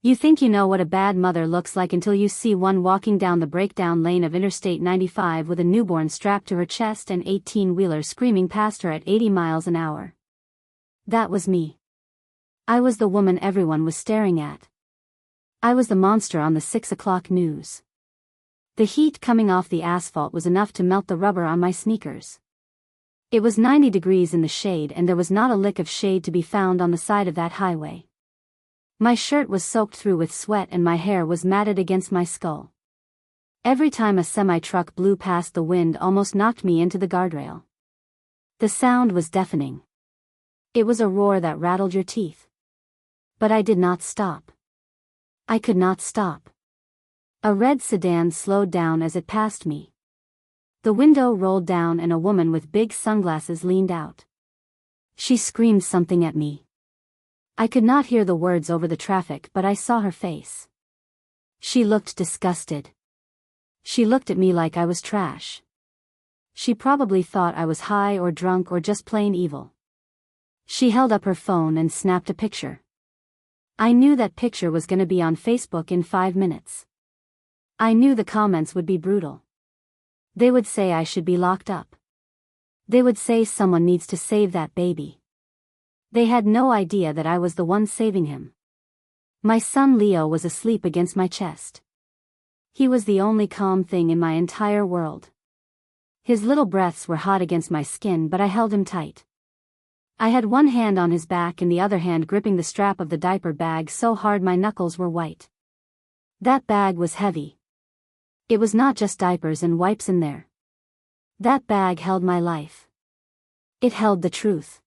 You think you know what a bad mother looks like until you see one walking down the breakdown lane of Interstate 95 with a newborn strapped to her chest and 18-wheelers screaming past her at 80 miles an hour. That was me. I was the woman everyone was staring at. I was the monster on the 6 o'clock news. The heat coming off the asphalt was enough to melt the rubber on my sneakers. It was 90 degrees in the shade and there was not a lick of shade to be found on the side of that highway. My shirt was soaked through with sweat and my hair was matted against my skull. Every time a semi-truck blew past, the wind almost knocked me into the guardrail. The sound was deafening. It was a roar that rattled your teeth. But I did not stop. I could not stop. A red sedan slowed down as it passed me. The window rolled down and a woman with big sunglasses leaned out. She screamed something at me. I could not hear the words over the traffic, but I saw her face. She looked disgusted. She looked at me like I was trash. She probably thought I was high or drunk or just plain evil. She held up her phone and snapped a picture. I knew that picture was gonna be on Facebook in 5 minutes. I knew the comments would be brutal. They would say I should be locked up. They would say someone needs to save that baby. They had no idea that I was the one saving him. My son Leo was asleep against my chest. He was the only calm thing in my entire world. His little breaths were hot against my skin, but I held him tight. I had one hand on his back and the other hand gripping the strap of the diaper bag so hard my knuckles were white. That bag was heavy. It was not just diapers and wipes in there. That bag held my life. It held the truth.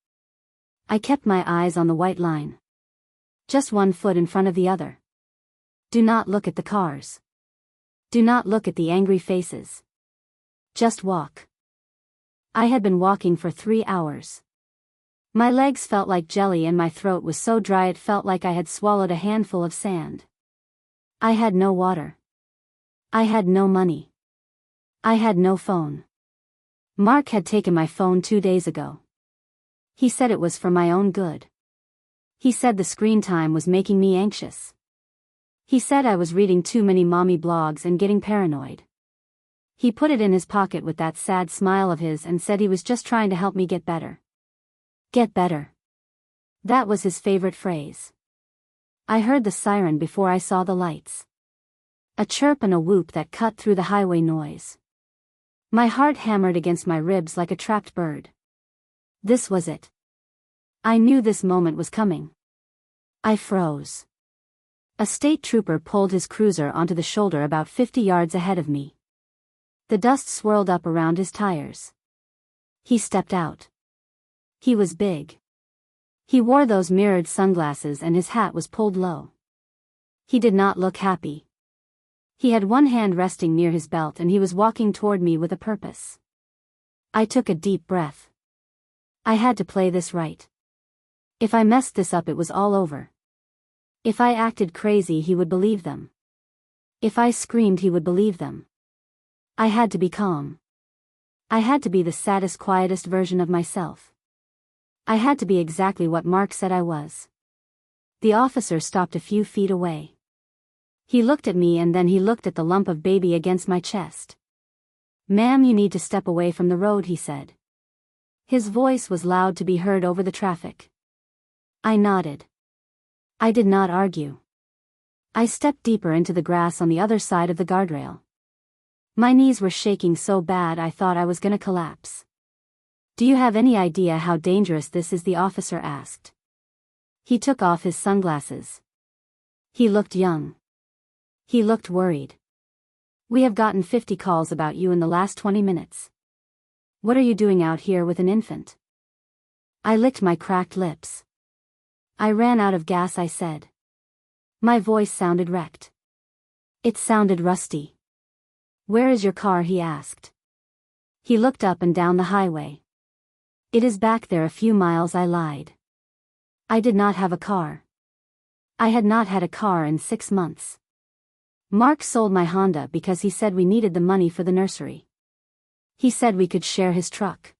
I kept my eyes on the white line. Just one foot in front of the other. Do not look at the cars. Do not look at the angry faces. Just walk. I had been walking for 3 hours. My legs felt like jelly and my throat was so dry it felt like I had swallowed a handful of sand. I had no water. I had no money. I had no phone. Mark had taken my phone 2 days ago. He said it was for my own good. He said the screen time was making me anxious. He said I was reading too many mommy blogs and getting paranoid. He put it in his pocket with that sad smile of his and said he was just trying to help me get better. Get better. That was his favorite phrase. I heard the siren before I saw the lights. A chirp and a whoop that cut through the highway noise. My heart hammered against my ribs like a trapped bird. This was it. I knew this moment was coming. I froze. A state trooper pulled his cruiser onto the shoulder about 50 yards ahead of me. The dust swirled up around his tires. He stepped out. He was big. He wore those mirrored sunglasses and his hat was pulled low. He did not look happy. He had one hand resting near his belt and he was walking toward me with a purpose. I took a deep breath. I had to play this right. If I messed this up, it was all over. If I acted crazy, he would believe them. If I screamed, he would believe them. I had to be calm. I had to be the saddest, quietest version of myself. I had to be exactly what Mark said I was. The officer stopped a few feet away. He looked at me and then he looked at the lump of baby against my chest. "Ma'am, you need to step away from the road," he said. His voice was loud to be heard over the traffic. I nodded. I did not argue. I stepped deeper into the grass on the other side of the guardrail. My knees were shaking so bad I thought I was gonna collapse. "Do you have any idea how dangerous this is?" the officer asked. He took off his sunglasses. He looked young. He looked worried. "We have gotten 50 calls about you in the last 20 minutes. What are you doing out here with an infant?" I licked my cracked lips. "I ran out of gas," I said. My voice sounded wrecked. It sounded rusty. "Where is your car?" he asked. He looked up and down the highway. "It is back there a few miles," I lied. I did not have a car. I had not had a car in 6 months. Mark sold my Honda because he said we needed the money for the nursery. He said we could share his truck.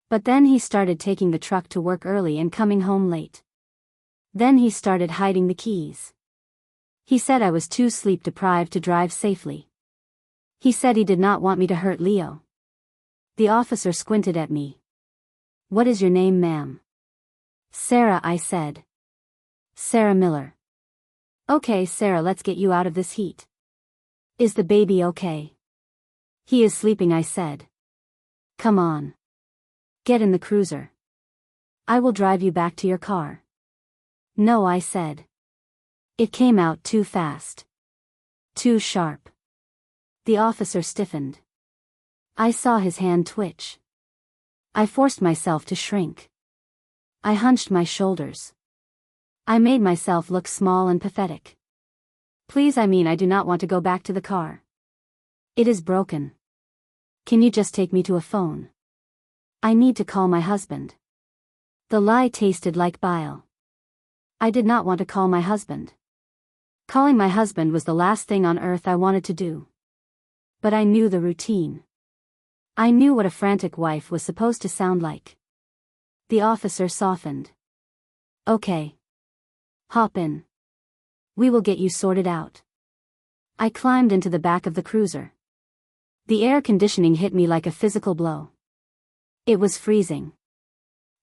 But then he started taking the truck to work early and coming home late. Then he started hiding the keys. He said I was too sleep-deprived to drive safely. He said he did not want me to hurt Leo. The officer squinted at me. "What is your name, ma'am?" "Sarah," I said. "Sarah Miller." "Okay, Sarah, let's get you out of this heat." "Is the baby okay?" "He is sleeping," I said. "Come on. Get in the cruiser. I will drive you back to your car." "No," I said. It came out too fast. Too sharp. The officer stiffened. I saw his hand twitch. I forced myself to shrink. I hunched my shoulders. I made myself look small and pathetic. "Please, I do not want to go back to the car. It is broken. Can you just take me to a phone? I need to call my husband." The lie tasted like bile. I did not want to call my husband. Calling my husband was the last thing on earth I wanted to do. But I knew the routine. I knew what a frantic wife was supposed to sound like. The officer softened. "Okay. Hop in. We will get you sorted out." I climbed into the back of the cruiser. The air conditioning hit me like a physical blow. It was freezing.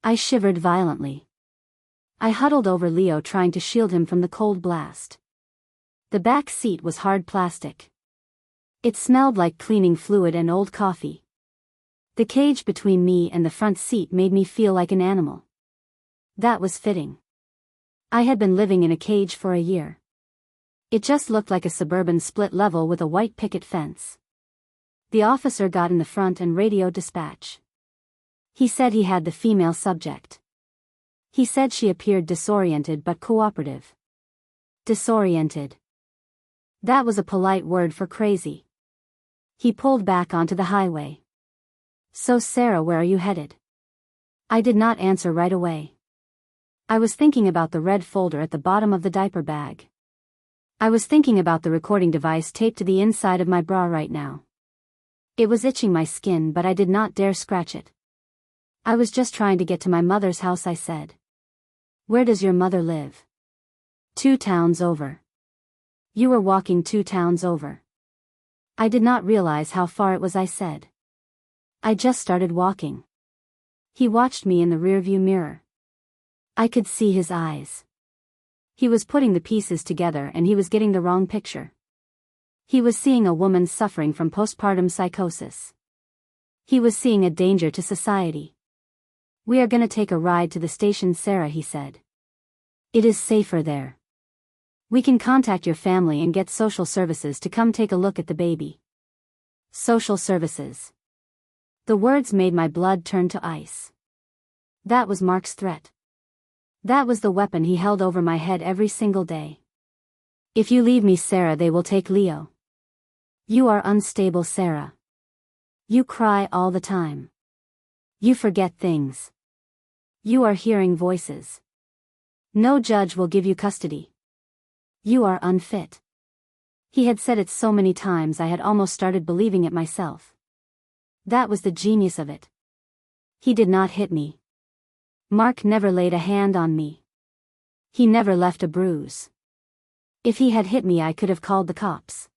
I shivered violently. I huddled over Leo, trying to shield him from the cold blast. The back seat was hard plastic. It smelled like cleaning fluid and old coffee. The cage between me and the front seat made me feel like an animal. That was fitting. I had been living in a cage for a year. It just looked like a suburban split level with a white picket fence. The officer got in the front and radioed dispatch. He said he had the female subject. He said she appeared disoriented but cooperative. Disoriented. That was a polite word for crazy. He pulled back onto the highway. "So Sarah, where are you headed?" I did not answer right away. I was thinking about the red folder at the bottom of the diaper bag. I was thinking about the recording device taped to the inside of my bra right now. It was itching my skin, but I did not dare scratch it. "I was just trying to get to my mother's house," I said. "Where does your mother live?" "2 towns over." "You were walking 2 towns over." I did not realize how far it was, I said. "I just started walking." He watched me in the rearview mirror. I could see his eyes. He was putting the pieces together and he was getting the wrong picture. He was seeing a woman suffering from postpartum psychosis. He was seeing a danger to society. "We are gonna take a ride to the station, Sarah," he said. "It is safer there. We can contact your family and get social services to come take a look at the baby." Social services. The words made my blood turn to ice. That was Mark's threat. That was the weapon he held over my head every single day. "If you leave me, Sarah, they will take Leo. You are unstable, Sarah. You cry all the time. You forget things. You are hearing voices. No judge will give you custody. You are unfit." He had said it so many times I had almost started believing it myself. That was the genius of it. He did not hit me. Mark never laid a hand on me. He never left a bruise. If he had hit me, I could have called the cops.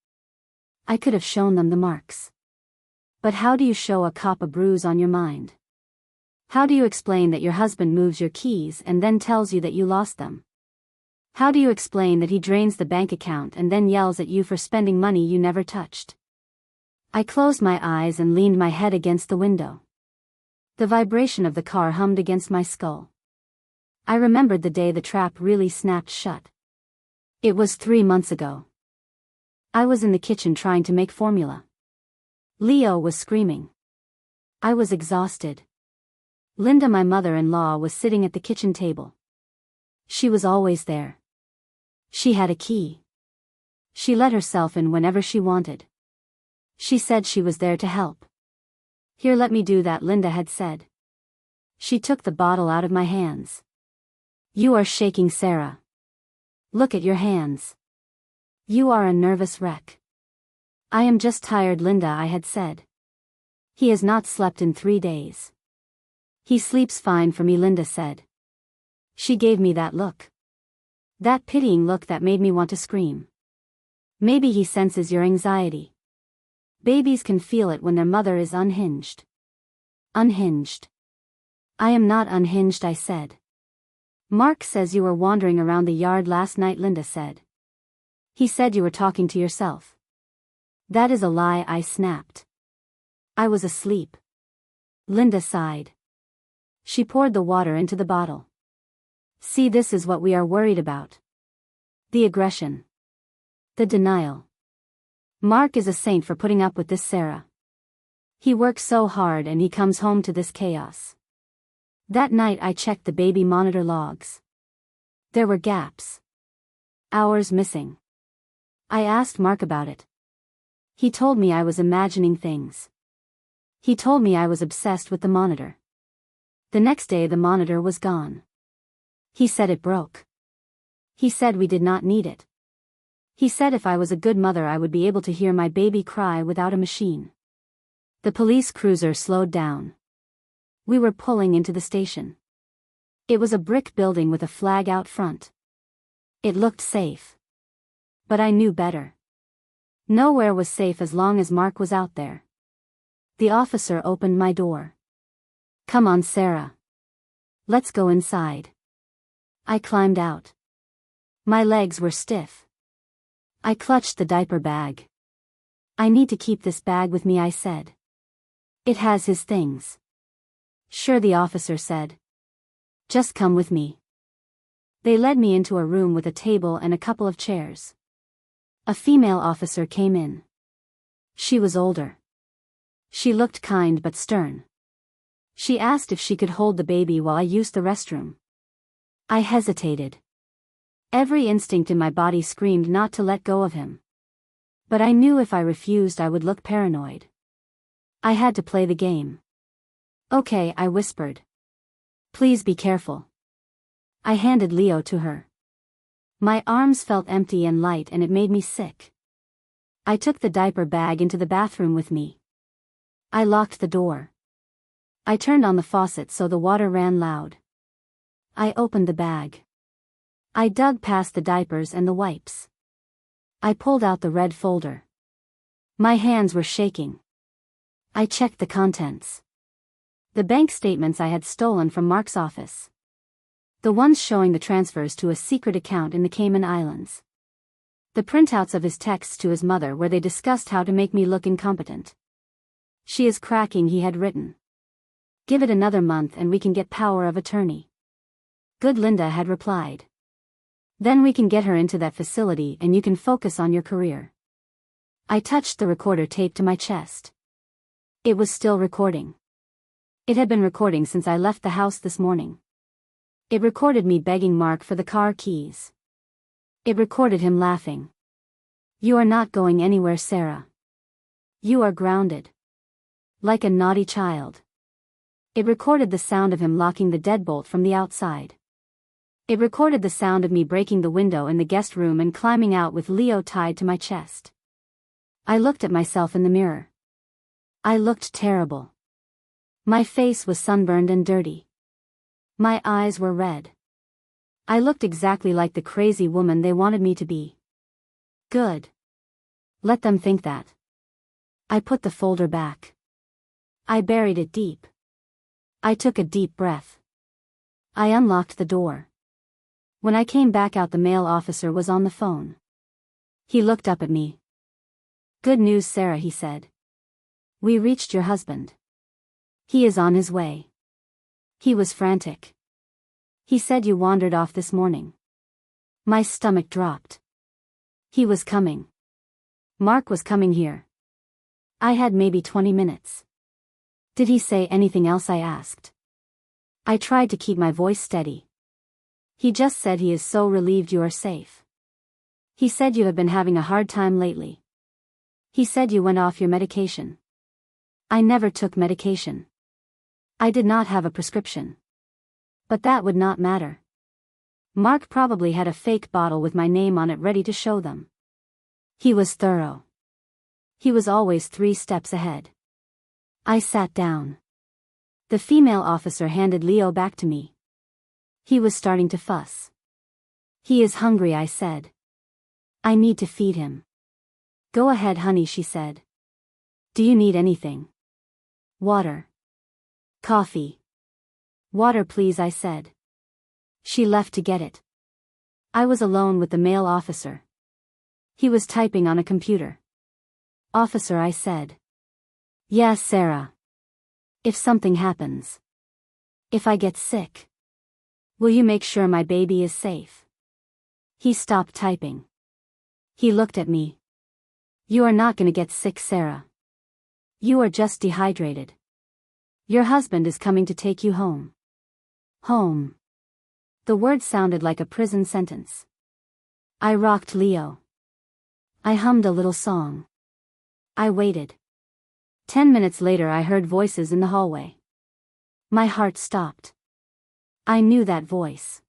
I could have shown them the marks. But how do you show a cop a bruise on your mind? How do you explain that your husband moves your keys and then tells you that you lost them? How do you explain that he drains the bank account and then yells at you for spending money you never touched? I closed my eyes and leaned my head against the window. The vibration of the car hummed against my skull. I remembered the day the trap really snapped shut. It was 3 months ago. I was in the kitchen trying to make formula. Leo was screaming. I was exhausted. Linda, my mother-in-law, was sitting at the kitchen table. She was always there. She had a key. She let herself in whenever she wanted. She said she was there to help. "Here, let me do that," Linda had said. She took the bottle out of my hands. "You are shaking, Sarah. Look at your hands. You are a nervous wreck." "I am just tired, Linda," I had said. "He has not slept in 3 days." "He sleeps fine for me," Linda said. She gave me that look. That pitying look that made me want to scream. Maybe he senses your anxiety. Babies can feel it when their mother is unhinged. Unhinged. I am not unhinged, I said. Mark says you were wandering around the yard last night, Linda said. He said you were talking to yourself. That is a lie, I snapped. I was asleep. Linda sighed. She poured the water into the bottle. See, this is what we are worried about. The aggression. The denial. Mark is a saint for putting up with this, Sarah. He works so hard and he comes home to this chaos. That night I checked the baby monitor logs. There were gaps. Hours missing. I asked Mark about it. He told me I was imagining things. He told me I was obsessed with the monitor. The next day the monitor was gone. He said it broke. He said we did not need it. He said if I was a good mother I would be able to hear my baby cry without a machine. The police cruiser slowed down. We were pulling into the station. It was a brick building with a flag out front. It looked safe. But I knew better. Nowhere was safe as long as Mark was out there. The officer opened my door. Come on, Sarah. Let's go inside. I climbed out. My legs were stiff. I clutched the diaper bag. I need to keep this bag with me, I said. It has his things. Sure, the officer said. Just come with me. They led me into a room with a table and a couple of chairs. A female officer came in. She was older. She looked kind but stern. She asked if she could hold the baby while I used the restroom. I hesitated. Every instinct in my body screamed not to let go of him. But I knew if I refused I would look paranoid. I had to play the game. Okay, I whispered. Please be careful. I handed Leo to her. My arms felt empty and light and it made me sick. I took the diaper bag into the bathroom with me. I locked the door. I turned on the faucet so the water ran loud. I opened the bag. I dug past the diapers and the wipes. I pulled out the red folder. My hands were shaking. I checked the contents. The bank statements I had stolen from Mark's office. The ones showing the transfers to a secret account in the Cayman Islands. The printouts of his texts to his mother where they discussed how to make me look incompetent. She is cracking, he had written. Give it another month and we can get power of attorney. Good, Linda had replied. Then we can get her into that facility and you can focus on your career. I touched the recorder tape to my chest. It was still recording. It had been recording since I left the house this morning. It recorded me begging Mark for the car keys. It recorded him laughing. You are not going anywhere, Sarah. You are grounded. Like a naughty child. It recorded the sound of him locking the deadbolt from the outside. It recorded the sound of me breaking the window in the guest room and climbing out with Leo tied to my chest. I looked at myself in the mirror. I looked terrible. My face was sunburned and dirty. My eyes were red. I looked exactly like the crazy woman they wanted me to be. Good. Let them think that. I put the folder back. I buried it deep. I took a deep breath. I unlocked the door. When I came back out, the male officer was on the phone. He looked up at me. Good news, Sarah, he said. We reached your husband. He is on his way. He was frantic. He said you wandered off this morning. My stomach dropped. He was coming. Mark was coming here. I had maybe 20 minutes. Did he say anything else, I asked. I tried to keep my voice steady. He just said he is so relieved you are safe. He said you have been having a hard time lately. He said you went off your medication. I never took medication. I did not have a prescription. But that would not matter. Mark probably had a fake bottle with my name on it ready to show them. He was thorough. He was always 3 steps ahead. I sat down. The female officer handed Leo back to me. He was starting to fuss. He is hungry, I said. I need to feed him. Go ahead, honey, she said. Do you need anything? Water. Coffee. Water, please, I said. She left to get it. I was alone with the male officer. He was typing on a computer. Officer, I said. Yes, Sarah. If something happens. If I get sick. Will you make sure my baby is safe? He stopped typing. He looked at me. You are not gonna get sick, Sarah. You are just dehydrated. Your husband is coming to take you home. Home. The word sounded like a prison sentence. I rocked Leo. I hummed a little song. I waited. 10 minutes later I heard voices in the hallway. My heart stopped. I knew that voice.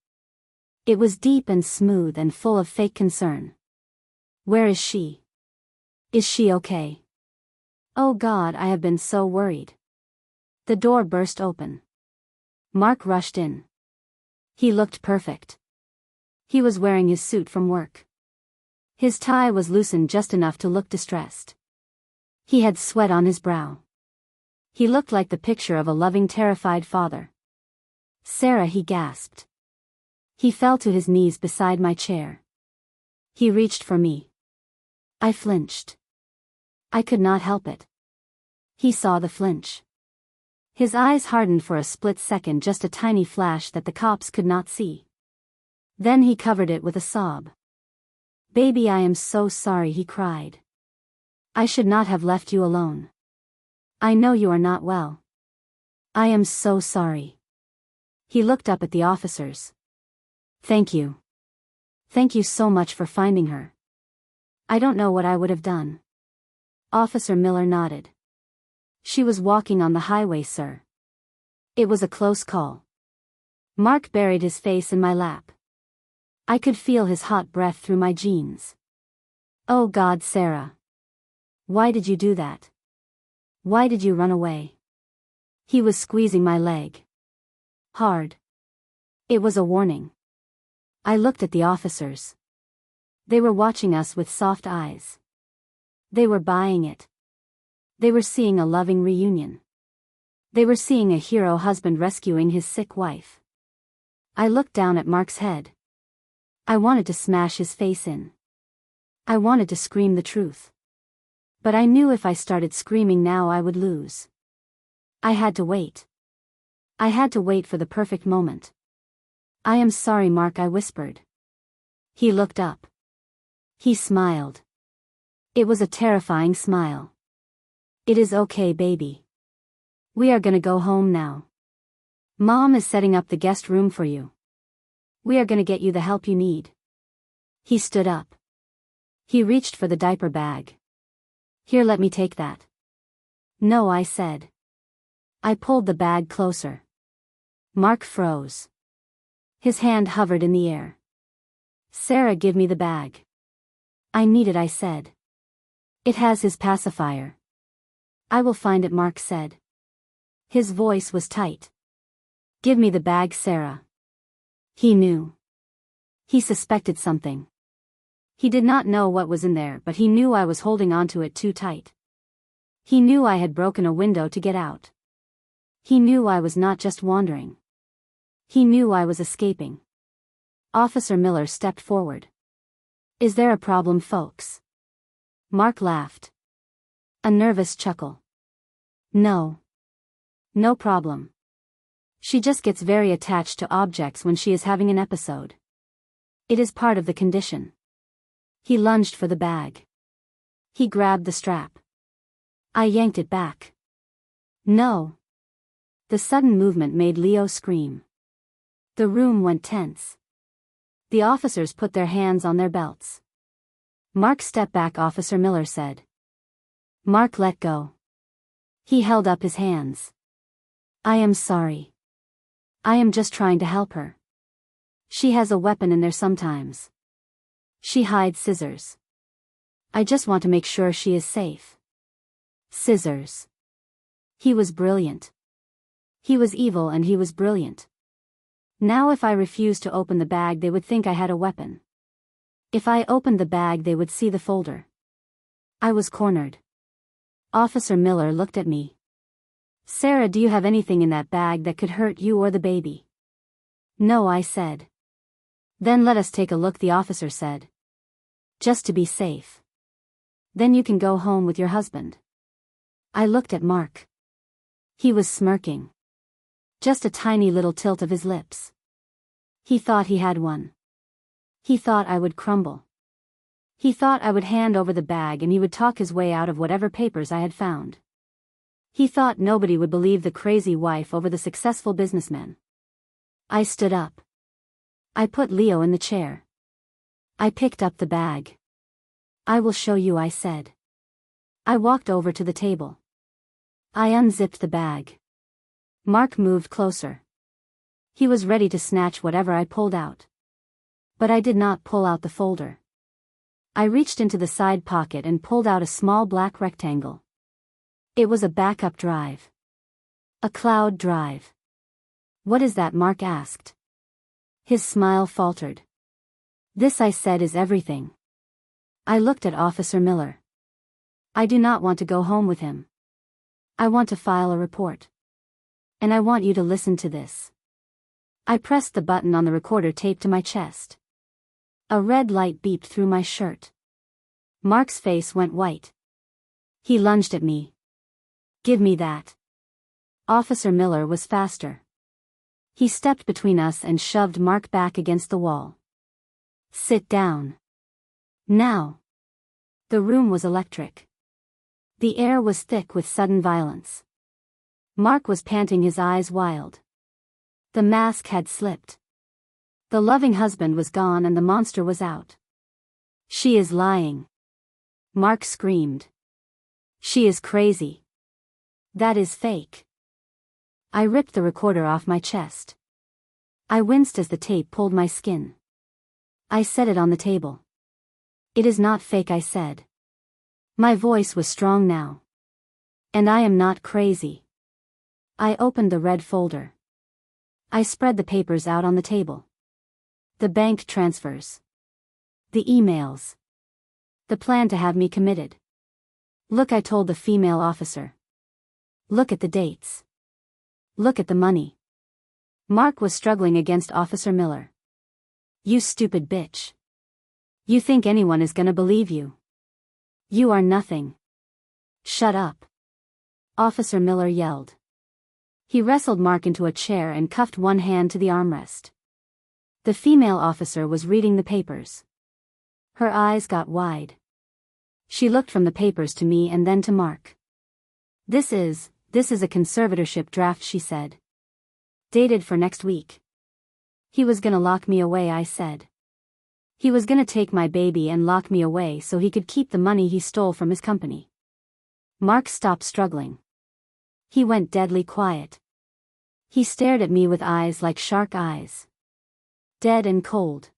It was deep and smooth and full of fake concern. Where is she? Is she okay? Oh God, I have been so worried. The door burst open. Mark rushed in. He looked perfect. He was wearing his suit from work. His tie was loosened just enough to look distressed. He had sweat on his brow. He looked like the picture of a loving, terrified father. Sarah, he gasped. He fell to his knees beside my chair. He reached for me. I flinched. I could not help it. He saw the flinch. His eyes hardened for a split second, just a tiny flash that the cops could not see. Then he covered it with a sob. Baby, I am so sorry, he cried. I should not have left you alone. I know you are not well. I am so sorry. He looked up at the officers. Thank you. Thank you so much for finding her. I don't know what I would have done. Officer Miller nodded. She was walking on the highway, sir. It was a close call. Mark buried his face in my lap. I could feel his hot breath through my jeans. Oh God, Sarah. Why did you do that? Why did you run away? He was squeezing my leg. Hard. It was a warning. I looked at the officers. They were watching us with soft eyes. They were buying it. They were seeing a loving reunion. They were seeing a hero husband rescuing his sick wife. I looked down at Mark's head. I wanted to smash his face in. I wanted to scream the truth. But I knew if I started screaming now I would lose. I had to wait. I had to wait for the perfect moment. I am sorry, Mark, I whispered. He looked up. He smiled. It was a terrifying smile. It is okay, baby. We are gonna go home now. Mom is setting up the guest room for you. We are gonna get you the help you need. He stood up. He reached for the diaper bag. Here, let me take that. No, I said. I pulled the bag closer. Mark froze. His hand hovered in the air. Sarah, give me the bag. I need it, I said. It has his pacifier. I will find it, Mark said. His voice was tight. Give me the bag, Sarah. He knew. He suspected something. He did not know what was in there, but he knew I was holding onto it too tight. He knew I had broken a window to get out. He knew I was not just wandering. He knew I was escaping. Officer Miller stepped forward. Is there a problem, folks? Mark laughed. A nervous chuckle. No. No problem. She just gets very attached to objects when she is having an episode. It is part of the condition. He lunged for the bag. He grabbed the strap. I yanked it back. No. The sudden movement made Leo scream. The room went tense. The officers put their hands on their belts. Mark, step back, Officer Miller said. Mark, let go. He held up his hands. I am sorry. I am just trying to help her. She has a weapon in there sometimes. She hides scissors. I just want to make sure she is safe. Scissors. He was brilliant. He was evil and he was brilliant. Now if I refused to open the bag they would think I had a weapon. If I opened the bag they would see the folder. I was cornered. Officer Miller looked at me. Sarah, do you have anything in that bag that could hurt you or the baby? No, I said. Then let us take a look, the officer said. Just to be safe. Then you can go home with your husband. I looked at Mark. He was smirking. Just a tiny little tilt of his lips. He thought he had one. He thought I would crumble. He thought I would hand over the bag and he would talk his way out of whatever papers I had found. He thought nobody would believe the crazy wife over the successful businessman. I stood up. I put Leo in the chair. I picked up the bag. I will show you, I said. I walked over to the table. I unzipped the bag. Mark moved closer. He was ready to snatch whatever I pulled out. But I did not pull out the folder. I reached into the side pocket and pulled out a small black rectangle. It was a backup drive. A cloud drive. What is that? Mark asked. His smile faltered. This, I said, is everything. I looked at Officer Miller. I do not want to go home with him. I want to file a report. And I want you to listen to this. I pressed the button on the recorder taped to my chest. A red light beeped through my shirt. Mark's face went white. He lunged at me. Give me that. Officer Miller was faster. He stepped between us and shoved Mark back against the wall. Sit down. Now. The room was electric. The air was thick with sudden violence. Mark was panting, his eyes wild. The mask had slipped. The loving husband was gone and the monster was out. She is lying. Mark screamed. She is crazy. That is fake. I ripped the recorder off my chest. I winced as the tape pulled my skin. I set it on the table. It is not fake, I said. My voice was strong now. And I am not crazy. I opened the red folder. I spread the papers out on the table. The bank transfers. The emails. The plan to have me committed. Look, I told the female officer. Look at the dates. Look at the money. Mark was struggling against Officer Miller. You stupid bitch. You think anyone is gonna believe you? You are nothing. Shut up. Officer Miller yelled. He wrestled Mark into a chair and cuffed one hand to the armrest. The female officer was reading the papers. Her eyes got wide. She looked from the papers to me and then to Mark. This is a conservatorship draft, she said. Dated for next week. He was gonna lock me away, I said. He was gonna take my baby and lock me away so he could keep the money he stole from his company. Mark stopped struggling. He went deadly quiet. He stared at me with eyes like shark eyes. Dead and cold.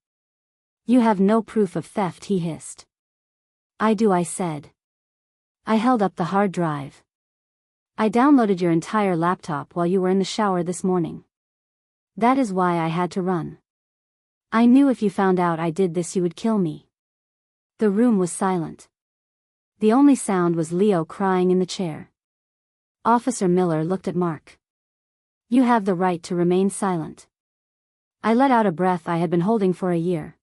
You have no proof of theft, he hissed. I do, I said. I held up the hard drive. I downloaded your entire laptop while you were in the shower this morning. That is why I had to run. I knew if you found out I did this you would kill me. The room was silent. The only sound was Leo crying in the chair. Officer Miller looked at Mark. You have the right to remain silent. I let out a breath I had been holding for a year.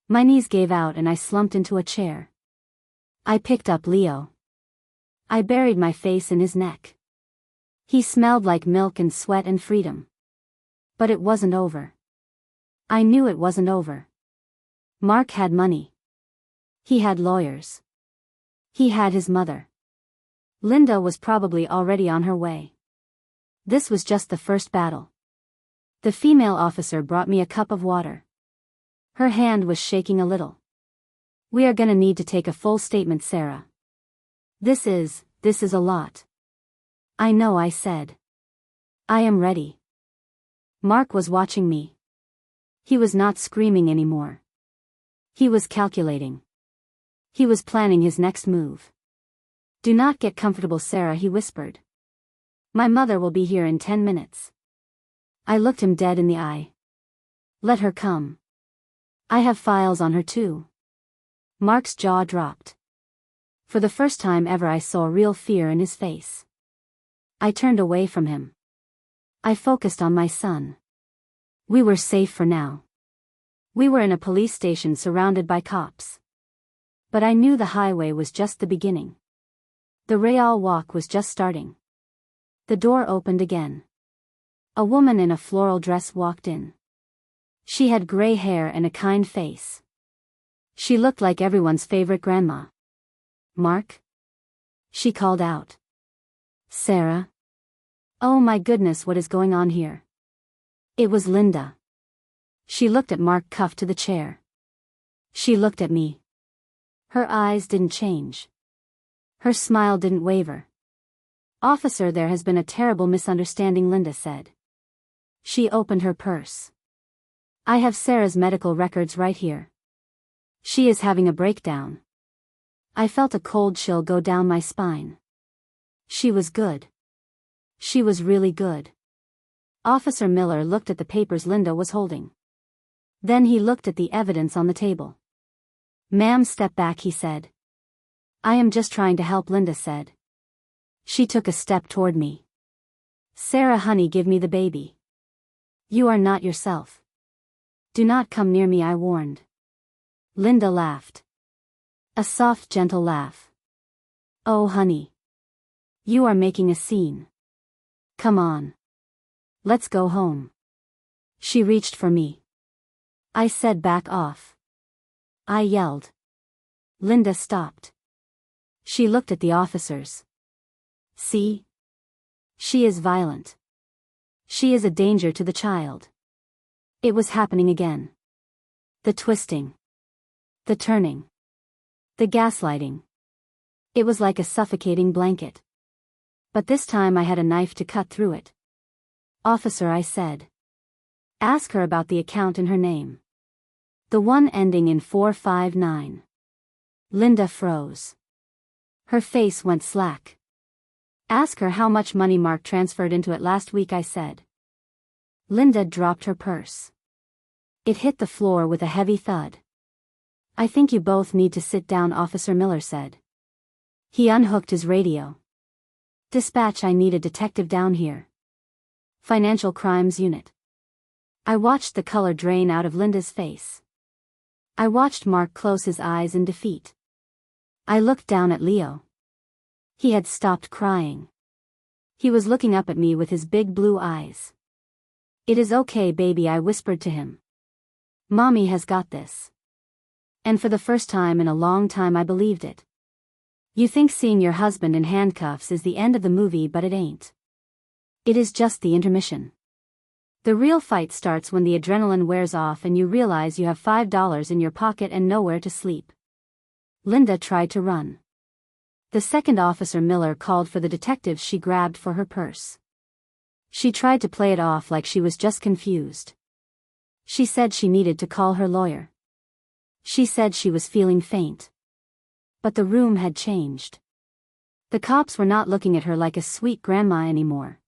My knees gave out and I slumped into a chair. I picked up Leo. I buried my face in his neck. He smelled like milk and sweat and freedom. But it wasn't over. I knew it wasn't over. Mark had money. He had lawyers. He had his mother. Linda was probably already on her way. This was just the first battle. The female officer brought me a cup of water. Her hand was shaking a little. We are gonna need to take a full statement, Sarah. This is a lot. I know, I said. I am ready. Mark was watching me. He was not screaming anymore. He was calculating. He was planning his next move. Do not get comfortable, Sarah, he whispered. My mother will be here in 10 minutes. I looked him dead in the eye. Let her come. I have files on her too. Mark's jaw dropped. For the first time ever I saw real fear in his face. I turned away from him. I focused on my son. We were safe for now. We were in a police station surrounded by cops. But I knew the highway was just the beginning. The Real walk was just starting. The door opened again. A woman in a floral dress walked in. She had gray hair and a kind face. She looked like everyone's favorite grandma. "Mark?" she called out. "Sarah? Oh my goodness, what is going on here?" It was Linda. She looked at Mark cuffed to the chair. She looked at me. Her eyes didn't change. Her smile didn't waver. "Officer, there has been a terrible misunderstanding," Linda said. She opened her purse. "I have Sarah's medical records right here. She is having a breakdown." I felt a cold chill go down my spine. She was good. She was really good. Officer Miller looked at the papers Linda was holding. Then he looked at the evidence on the table. "Ma'am, step back," he said. "I am just trying to help," Linda said. She took a step toward me. "Sarah, honey, give me the baby. You are not yourself. Do not come near me," I warned. Linda laughed. A soft, gentle laugh. "Oh, honey. You are making a scene. Come on. Let's go home." She reached for me. I said, "Back off." I yelled. Linda stopped. She looked at the officers. "See? She is violent. She is a danger to the child." It was happening again. The twisting. The turning. The gaslighting. It was like a suffocating blanket. But this time I had a knife to cut through it. "Officer," I said. "Ask her about the account in her name. The one ending in 459. Linda froze. Her face went slack. "Ask her how much money Mark transferred into it last week," I said. Linda dropped her purse. It hit the floor with a heavy thud. "I think you both need to sit down," Officer Miller said. He unhooked his radio. "Dispatch, I need a detective down here. Financial Crimes Unit." I watched the color drain out of Linda's face. I watched Mark close his eyes in defeat. I looked down at Leo. He had stopped crying. He was looking up at me with his big blue eyes. "It is okay, baby," I whispered to him. "Mommy has got this." And for the first time in a long time I believed it. You think seeing your husband in handcuffs is the end of the movie, but it ain't. It is just the intermission. The real fight starts when the adrenaline wears off and you realize you have $5 in your pocket and nowhere to sleep. Linda tried to run. The second Officer Miller called for the detectives she grabbed for her purse. She tried to play it off like she was just confused. She said she needed to call her lawyer. She said she was feeling faint. But the room had changed. The cops were not looking at her like a sweet grandma anymore.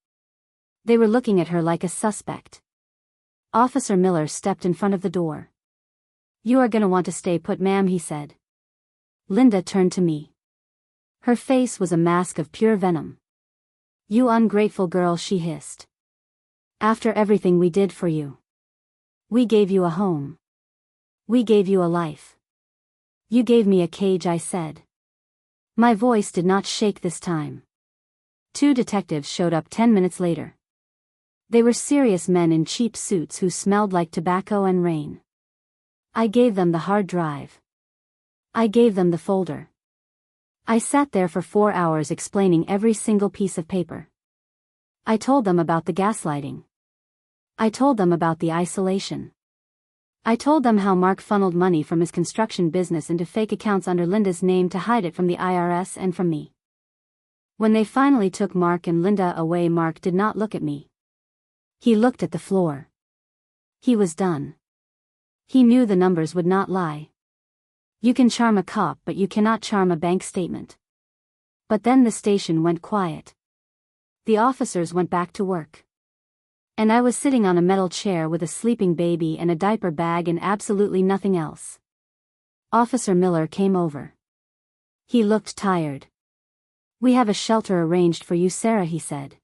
They were looking at her like a suspect. Officer Miller stepped in front of the door. "You are gonna want to stay put, ma'am," he said. Linda turned to me. Her face was a mask of pure venom. "You ungrateful girl," she hissed. "After everything we did for you. We gave you a home. We gave you a life. You gave me a cage," I said. My voice did not shake this time. 2 detectives showed up 10 minutes later. They were serious men in cheap suits who smelled like tobacco and rain. I gave them the hard drive. I gave them the folder. I sat there for 4 hours explaining every single piece of paper. I told them about the gaslighting. I told them about the isolation. I told them how Mark funneled money from his construction business into fake accounts under Linda's name to hide it from the IRS and from me. When they finally took Mark and Linda away, Mark did not look at me. He looked at the floor. He was done. He knew the numbers would not lie. You can charm a cop, but you cannot charm a bank statement. But then the station went quiet. The officers went back to work. And I was sitting on a metal chair with a sleeping baby and a diaper bag and absolutely nothing else. Officer Miller came over. He looked tired. "We have a shelter arranged for you, Sarah," he said.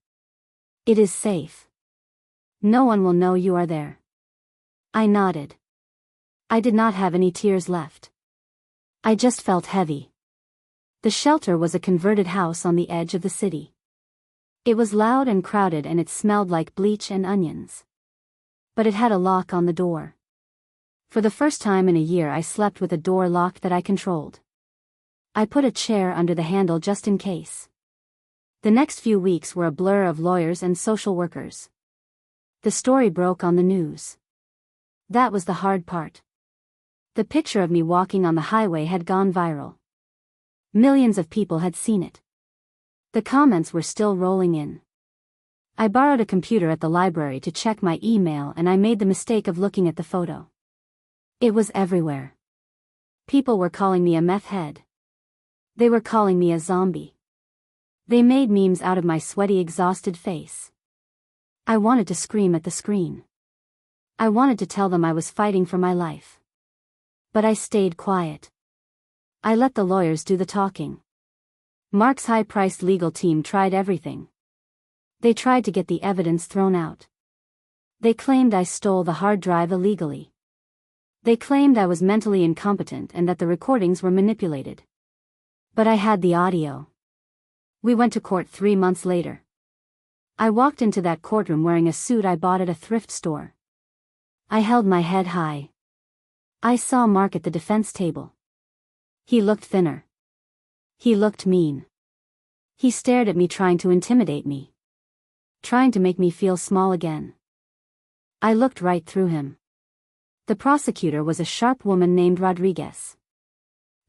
"It is safe. No one will know you are there." I nodded. I did not have any tears left. I just felt heavy. The shelter was a converted house on the edge of the city. It was loud and crowded and it smelled like bleach and onions. But it had a lock on the door. For the first time in a year I slept with a door locked that I controlled. I put a chair under the handle just in case. The next few weeks were a blur of lawyers and social workers. The story broke on the news. That was the hard part. The picture of me walking on the highway had gone viral. Millions of people had seen it. The comments were still rolling in. I borrowed a computer at the library to check my email and I made the mistake of looking at the photo. It was everywhere. People were calling me a meth head. They were calling me a zombie. They made memes out of my sweaty, exhausted face. I wanted to scream at the screen. I wanted to tell them I was fighting for my life. But I stayed quiet. I let the lawyers do the talking. Mark's high-priced legal team tried everything. They tried to get the evidence thrown out. They claimed I stole the hard drive illegally. They claimed I was mentally incompetent and that the recordings were manipulated. But I had the audio. We went to court 3 months later. I walked into that courtroom wearing a suit I bought at a thrift store. I held my head high. I saw Mark at the defense table. He looked thinner. He looked mean. He stared at me trying to intimidate me. Trying to make me feel small again. I looked right through him. The prosecutor was a sharp woman named Rodriguez.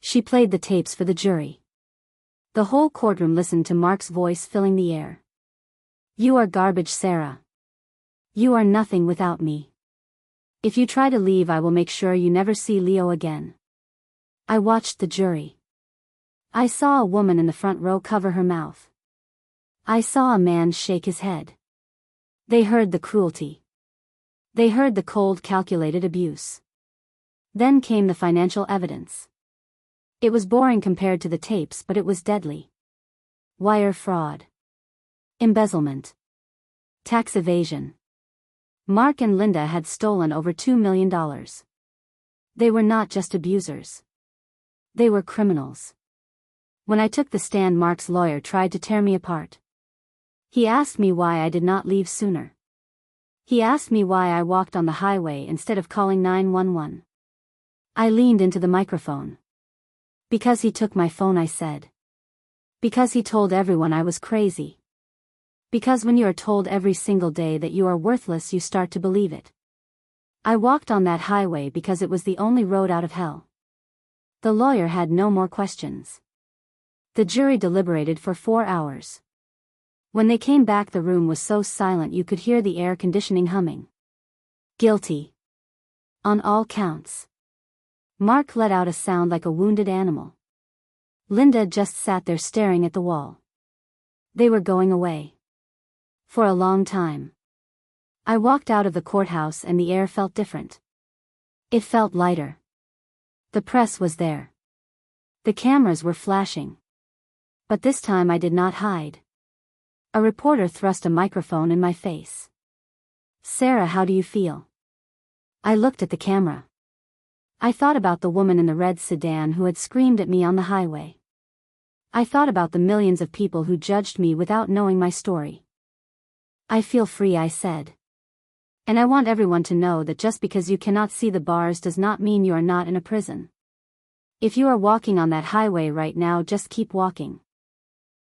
She played the tapes for the jury. The whole courtroom listened to Mark's voice filling the air. "You are garbage, Sarah. You are nothing without me. If you try to leave, I will make sure you never see Leo again." I watched the jury. I saw a woman in the front row cover her mouth. I saw a man shake his head. They heard the cruelty. They heard the cold, calculated abuse. Then came the financial evidence. It was boring compared to the tapes, but it was deadly. Wire fraud. Embezzlement. Tax evasion. Mark and Linda had stolen over $2 million. They were not just abusers. They were criminals. When I took the stand, Mark's lawyer tried to tear me apart. He asked me why I did not leave sooner. He asked me why I walked on the highway instead of calling 911. I leaned into the microphone. "Because he took my phone," I said. "Because he told everyone I was crazy. Because when you are told every single day that you are worthless, you start to believe it. I walked on that highway because it was the only road out of hell." The lawyer had no more questions. The jury deliberated for 4 hours. When they came back, the room was so silent you could hear the air conditioning humming. Guilty. On all counts. Mark let out a sound like a wounded animal. Linda just sat there staring at the wall. They were going away. For a long time. I walked out of the courthouse and the air felt different. It felt lighter. The press was there. The cameras were flashing. But this time I did not hide. A reporter thrust a microphone in my face. "Sarah, how do you feel?" I looked at the camera. I thought about the woman in the red sedan who had screamed at me on the highway. I thought about the millions of people who judged me without knowing my story. "I feel free," I said. "And I want everyone to know that just because you cannot see the bars does not mean you are not in a prison. If you are walking on that highway right now, just keep walking.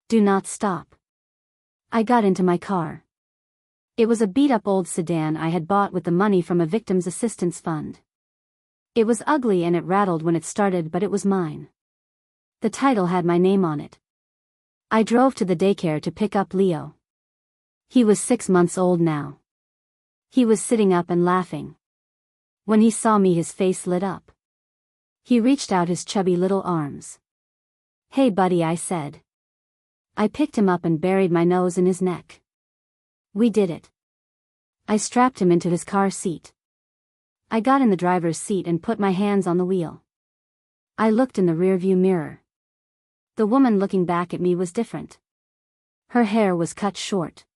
Do not stop." I got into my car. It was a beat-up old sedan I had bought with the money from a victim's assistance fund. It was ugly and it rattled when it started, but it was mine. The title had my name on it. I drove to the daycare to pick up Leo. He was 6 months old now. He was sitting up and laughing. When he saw me, his face lit up. He reached out his chubby little arms. "Hey buddy," I said. I picked him up and buried my nose in his neck. We did it. I strapped him into his car seat. I got in the driver's seat and put my hands on the wheel. I looked in the rearview mirror. The woman looking back at me was different. Her hair was cut short.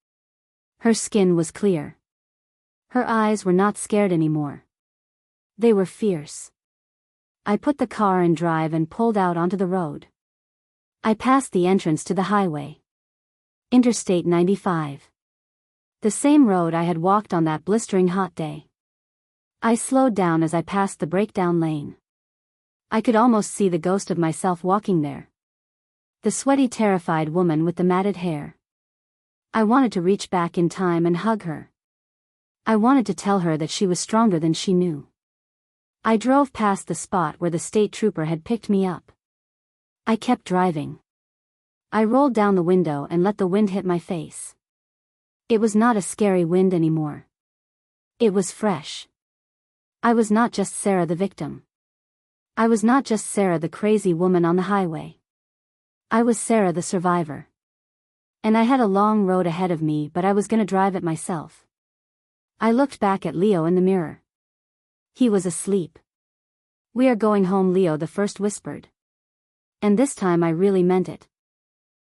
Her skin was clear. Her eyes were not scared anymore. They were fierce. I put the car in drive and pulled out onto the road. I passed the entrance to the highway. Interstate 95. The same road I had walked on that blistering hot day. I slowed down as I passed the breakdown lane. I could almost see the ghost of myself walking there. The sweaty, terrified woman with the matted hair. I wanted to reach back in time and hug her. I wanted to tell her that she was stronger than she knew. I drove past the spot where the state trooper had picked me up. I kept driving. I rolled down the window and let the wind hit my face. It was not a scary wind anymore. It was fresh. I was not just Sarah the victim. I was not just Sarah the crazy woman on the highway. I was Sarah the survivor. And I had a long road ahead of me, but I was gonna drive it myself. I looked back at Leo in the mirror. He was asleep. "We are going home," Leo the first whispered. And this time I really meant it.